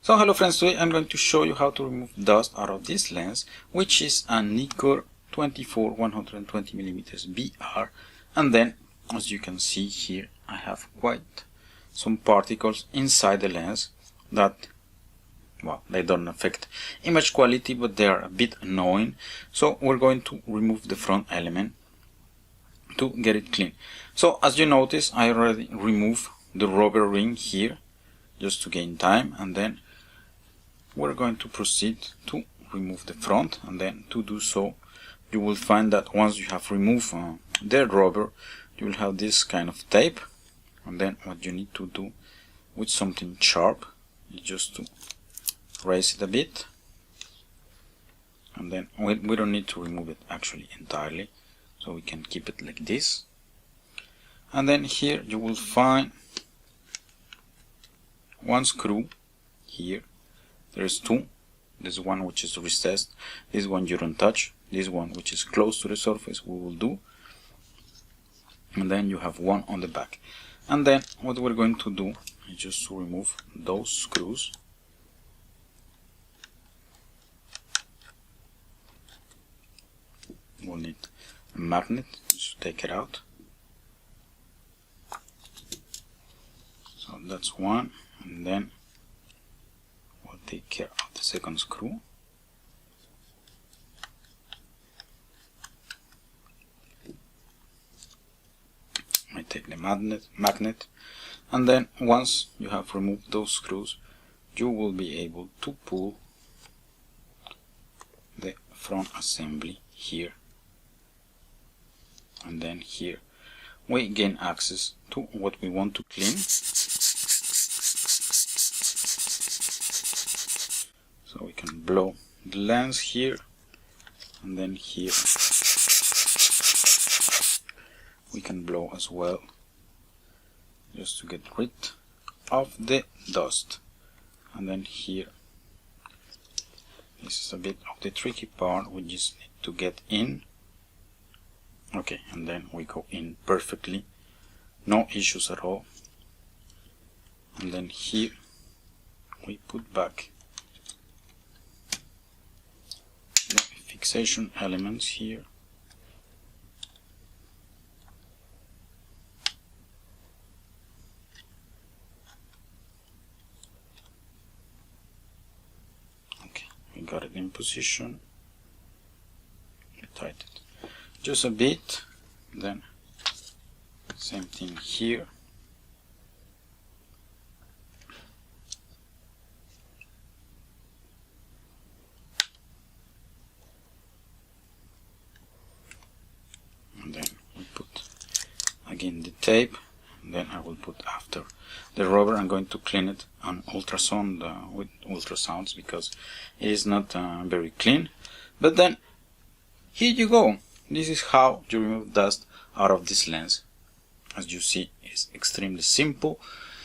So hello friends, today I'm going to show you how to remove dust out of this lens, which is a Nikkor 24 120mm BR, and then as you can see here I have quite some particles inside the lens that, well, they don't affect image quality, but they are a bit annoying. So we're going to remove the front element to get it clean. So as you notice, I already removed the rubber ring here just to gain time, and then we're going to proceed to remove the front. And then to do so, you will find that once you have removed the rubber, you will have this kind of tape, and then what you need to do with something sharp is just to raise it a bit, and then we don't need to remove it actually entirely, so we can keep it like this. And then here you will find one screw here. There's two. This one which is recessed, this one you don't touch, this one which is close to the surface we will do, and then you have one on the back. And then what we're going to do is just to remove those screws. We'll need a magnet to take it out. So that's one, and then we'll take care of the second screw. I take the magnet, and then once you have removed those screws, you will be able to pull the front assembly here, and then here we gain access to what we want to clean. So we can blow the lens here, and then here we can blow as well, just to get rid of the dust. And then here, this is a bit of the tricky part, we just need to get in. Okay, and then we go in perfectly, no issues at all. And then here we put back the fixation elements here. Okay, we got it in position. We tighten it just a bit, then same thing here. And then we put again the tape, and then I will put after the rubber. I'm going to clean it on ultrasound with ultrasounds because it is not very clean. But then here you go. This is how you remove dust out of this lens. As you see, it's extremely simple.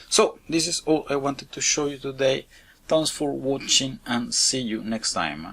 So this is all I wanted to show you today. Thanks for watching, and see you next time.